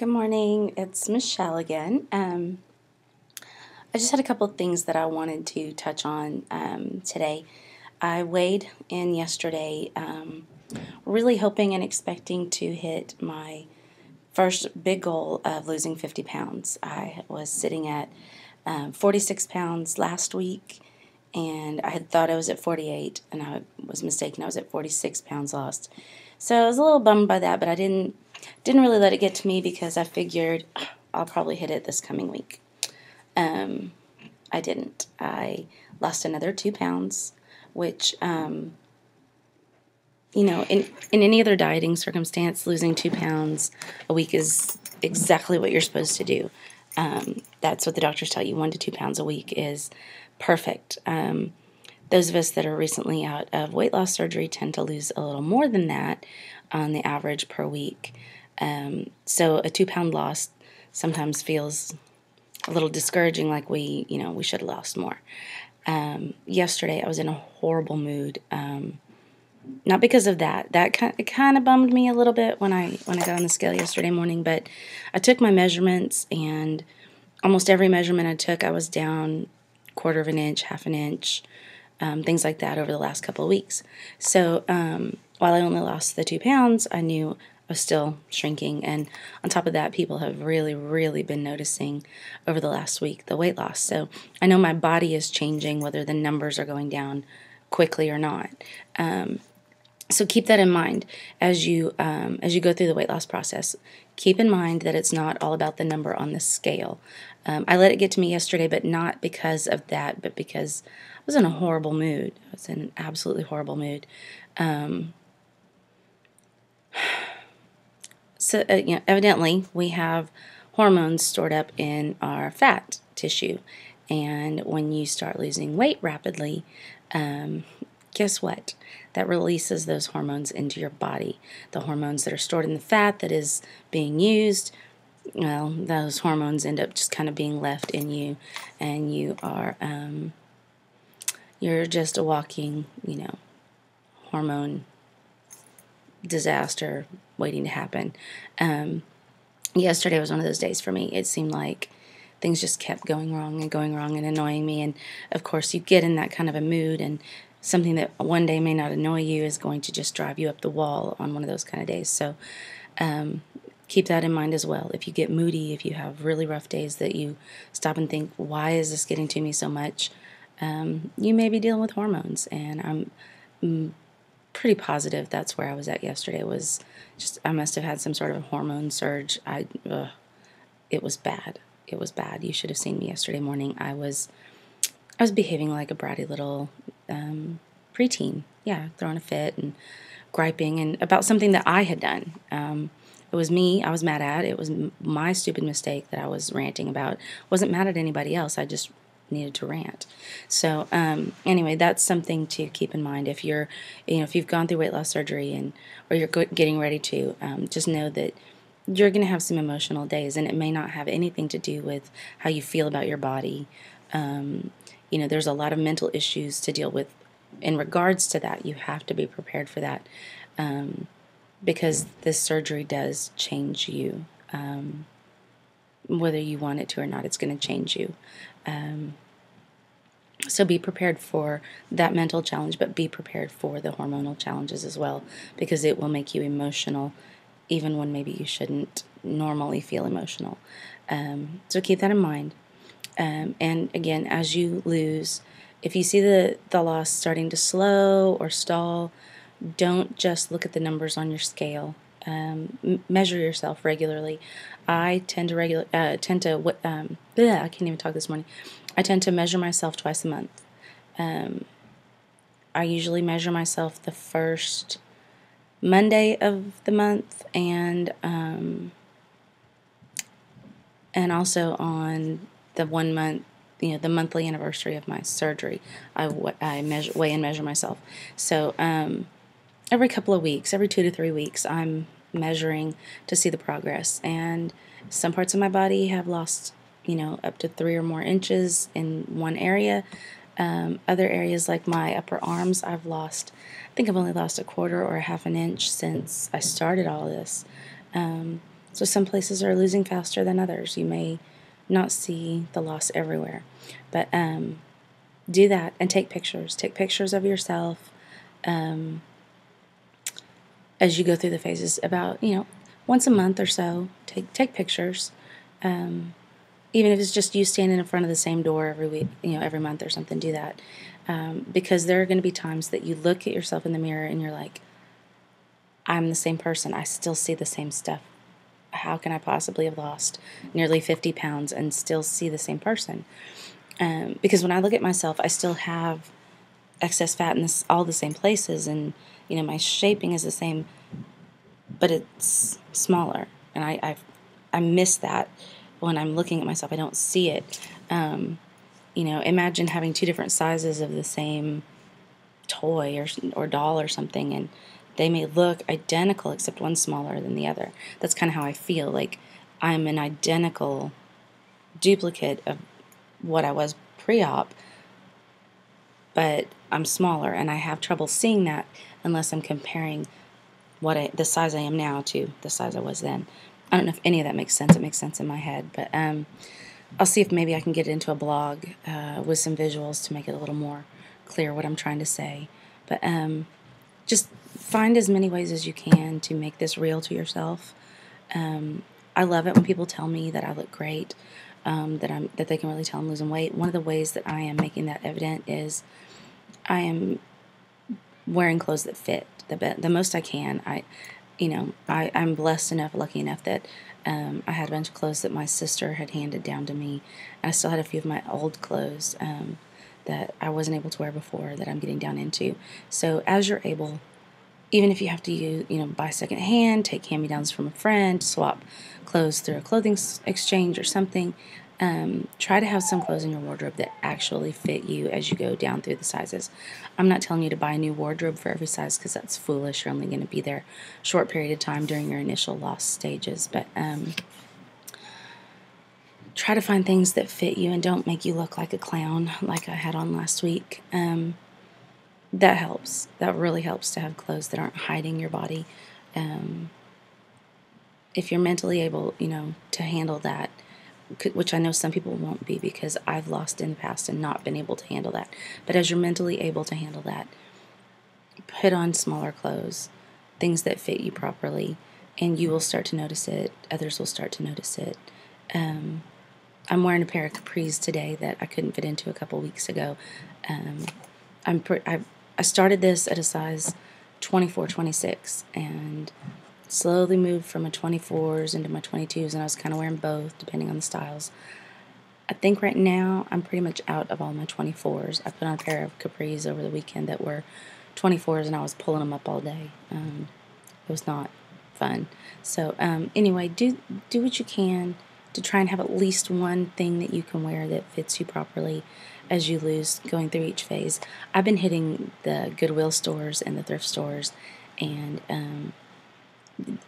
Good morning. It's Michelle again. I just had a couple of things that I wanted to touch on today. I weighed in yesterday, really hoping and expecting to hit my first big goal of losing 50 pounds. I was sitting at 46 pounds last week, and I had thought I was at 48, and I was mistaken. I was at 46 pounds lost. So I was a little bummed by that, but I didn't really let it get to me because I figured I'll probably hit it this coming week. I didn't. I lost another 2 pounds, which, in any other dieting circumstance, losing 2 pounds a week is exactly what you're supposed to do. That's what the doctors tell you. 1 to 2 pounds a week is perfect. Those of us that are recently out of weight loss surgery tend to lose a little more than that on the average per week. So a 2 pound loss sometimes feels a little discouraging, like we should have lost more. Yesterday I was in a horrible mood. Not because of that. It kind of bummed me a little bit when I got on the scale yesterday morning, but I took my measurements, and almost every measurement I took, I was down 1/4 of an inch, 1/2 an inch, things like that over the last couple of weeks. So while I only lost the 2 pounds, I knew I was still shrinking. And on top of that, people have really, really been noticing over the last week the weight loss. So I know my body is changing, whether the numbers are going down quickly or not. So keep that in mind as you go through the weight loss process. Keep in mind that it's not all about the number on the scale. I let it get to me yesterday, but not because of that, but because I was in a horrible mood. I was in an absolutely horrible mood. So evidently we have hormones stored up in our fat tissue, and when you start losing weight rapidly, guess what? That releases those hormones into your body. The hormones that are stored in the fat that is being used, well, those hormones end up just kind of being left in you, and you're just a walking, hormone disaster waiting to happen. Yesterday was one of those days for me. It seemed like things just kept going wrong and annoying me. And of course, you get in that kind of a mood, and something that one day may not annoy you is going to just drive you up the wall on one of those kind of days. So keep that in mind as well. If you get moody, if you have really rough days that you stop and think, why is this getting to me so much? You may be dealing with hormones, and I'm pretty positive that's where I was at yesterday. Was just, I must have had some sort of a hormone surge. It was bad. It was bad. You should have seen me yesterday morning. I was behaving like a bratty little preteen. Yeah, throwing a fit and griping and about something that I had done. It was me I was mad at. It was my stupid mistake that I was ranting about. Wasn't mad at anybody else. I just needed to rant. So anyway, that's something to keep in mind if if you've gone through weight loss surgery or you're getting ready to. Just know that you're going to have some emotional days, and it may not have anything to do with how you feel about your body. There's a lot of mental issues to deal with in regards to that. You have to be prepared for that, because this surgery does change you. Whether you want it to or not, it's going to change you. So be prepared for that mental challenge, but be prepared for the hormonal challenges as well, because it will make you emotional even when maybe you shouldn't normally feel emotional. So keep that in mind. And again, as you lose, if you see the loss starting to slow or stall, don't just look at the numbers on your scale. Measure yourself regularly. I tend to I can't even talk this morning. I tend to measure myself twice a month. I usually measure myself the first Monday of the month, and also on the 1 month, the monthly anniversary of my surgery. I weigh and measure myself. So every couple of weeks, every 2 to 3 weeks, I'm measuring to see the progress. And some parts of my body have lost, up to 3 or more inches in one area. Other areas like my upper arms, I think I've only lost 1/4 or 1/2 an inch since I started all this. So some places are losing faster than others. You may not see the loss everywhere, but do that and take pictures. Take pictures of yourself as you go through the phases. About once a month or so, take pictures. Even if it's just you standing in front of the same door every week, every month or something, do that. Because there are going to be times that you look at yourself in the mirror and you're like, I'm the same person. I still see the same stuff. How can I possibly have lost nearly 50 pounds and still see the same person? Because when I look at myself, I still have excess fat in all the same places, and my shaping is the same, but it's smaller, and I miss that when I'm looking at myself. I don't see it. Imagine having two different sizes of the same toy or doll or something, and they may look identical except one's smaller than the other. That's kind of how I feel. Like I'm an identical duplicate of what I was pre-op, but I'm smaller, and I have trouble seeing that unless I'm comparing the size I am now to the size I was then. I don't know if any of that makes sense. It makes sense in my head, but I'll see if maybe I can get it into a blog with some visuals to make it a little more clear what I'm trying to say. But just find as many ways as you can to make this real to yourself. I love it when people tell me that I look great, that they can really tell I'm losing weight. One of the ways that I am making that evident is I am wearing clothes that fit the most I can. I'm blessed enough, lucky enough that I had a bunch of clothes that my sister had handed down to me. I still had a few of my old clothes that I wasn't able to wear before that I'm getting down into. So as you're able, even if you have to use, buy secondhand, take hand-me-downs from a friend, swap clothes through a clothing exchange or something, try to have some clothes in your wardrobe that actually fit you as you go down through the sizes. I'm not telling you to buy a new wardrobe for every size because that's foolish. You're only going to be there a short period of time during your initial loss stages. But try to find things that fit you and don't make you look like a clown like I had on last week. That helps. That really helps to have clothes that aren't hiding your body. If you're mentally able, to handle that, which I know some people won't be because I've lost in the past and not been able to handle that. But as you're mentally able to handle that, put on smaller clothes, things that fit you properly, and you will start to notice it. Others will start to notice it. I'm wearing a pair of capris today that I couldn't fit into a couple weeks ago. I started this at a size 24, 26, and slowly moved from my 24s into my 22s, and I was kind of wearing both depending on the styles. I think right now I'm pretty much out of all my 24s. I put on a pair of capris over the weekend that were 24s, and I was pulling them up all day. It was not fun. So anyway, do what you can to try and have at least one thing that you can wear that fits you properly as you lose going through each phase. I've been hitting the Goodwill stores and the thrift stores, and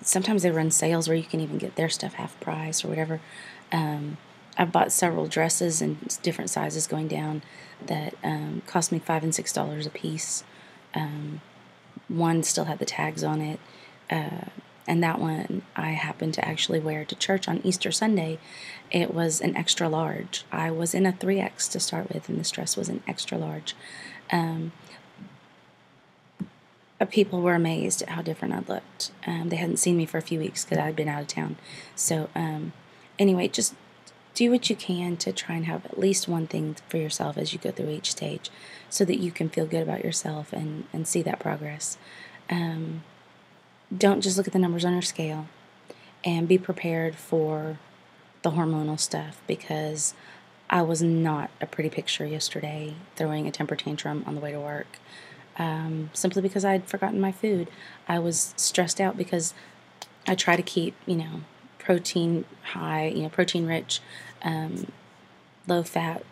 sometimes they run sales where you can even get their stuff half price or whatever. I've bought several dresses in different sizes going down that cost me $5 and $6 a piece. One still had the tags on it, and that one I happened to actually wear to church on Easter Sunday. It was an extra large. I was in a 3X to start with, and this dress was an extra large. People were amazed at how different I looked. They hadn't seen me for a few weeks because I'd been out of town. So anyway, just do what you can to try and have at least one thing for yourself as you go through each stage so that you can feel good about yourself and see that progress. Don't just look at the numbers on your scale, and be prepared for the hormonal stuff, because I was not a pretty picture yesterday throwing a temper tantrum on the way to work. Simply because I'd forgotten my food. I was stressed out because I try to keep, protein high, protein rich, low fat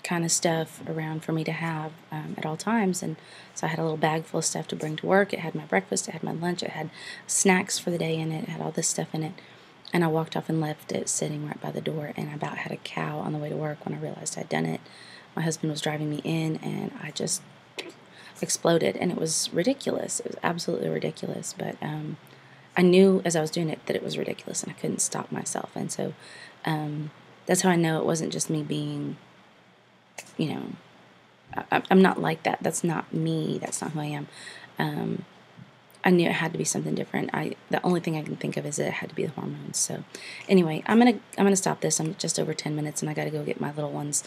kind of stuff around for me to have at all times. And so I had a little bag full of stuff to bring to work. It had my breakfast, it had my lunch, it had snacks for the day in it, it had all this stuff in it. And I walked off and left it sitting right by the door, and I about had a cow on the way to work when I realized I'd done it. My husband was driving me in, and I just exploded, and it was ridiculous. It was absolutely ridiculous, but I knew as I was doing it that it was ridiculous and I couldn't stop myself. And so that's how I know it wasn't just me being, you know, I'm not like that. That's not me. That's not who I am. I knew it had to be something different. The only thing I can think of is that it had to be the hormones. So anyway, I'm gonna stop this. I'm just over 10 minutes, and I got to go get my little ones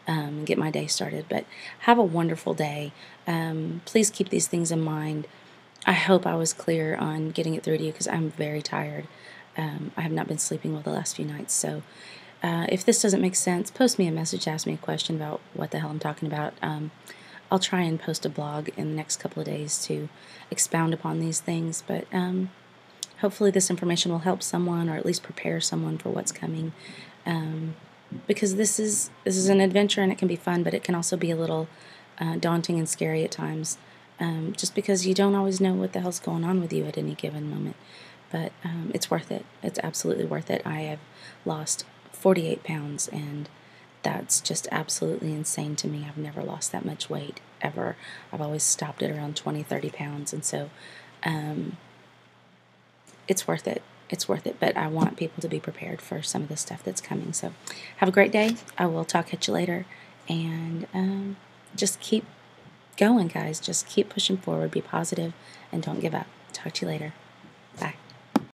and get my day started. But have a wonderful day. Please keep these things in mind. I hope I was clear on getting it through to you because I'm very tired. I have not been sleeping well the last few nights. So if this doesn't make sense, post me a message, ask me a question about what the hell I'm talking about. I'll try and post a blog in the next couple of days to expound upon these things, but hopefully this information will help someone or at least prepare someone for what's coming, because this is an adventure and it can be fun, but it can also be a little daunting and scary at times, just because you don't always know what the hell's going on with you at any given moment. But it's worth it. It's absolutely worth it. I have lost 48 pounds, and that's just absolutely insane to me. I've never lost that much weight, ever. I've always stopped at around 20, 30 pounds, and so it's worth it. It's worth it, but I want people to be prepared for some of the stuff that's coming. So have a great day. I will talk at you later, and just keep going, guys. Just keep pushing forward. Be positive, and don't give up. Talk to you later. Bye.